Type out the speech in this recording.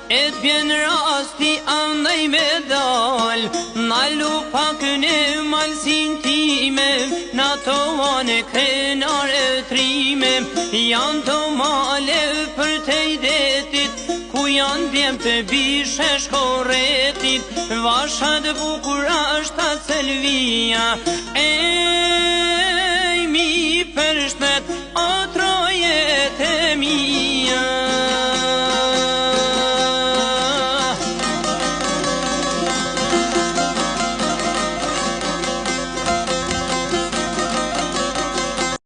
E t'bjen rasti andaj me dal, nalu pak në malsin time, na to anë krenare trime, janë to male për te i detit, ku janë djem të bishe shkoretit, vashat bukur ashta Selvia, mi për shtet,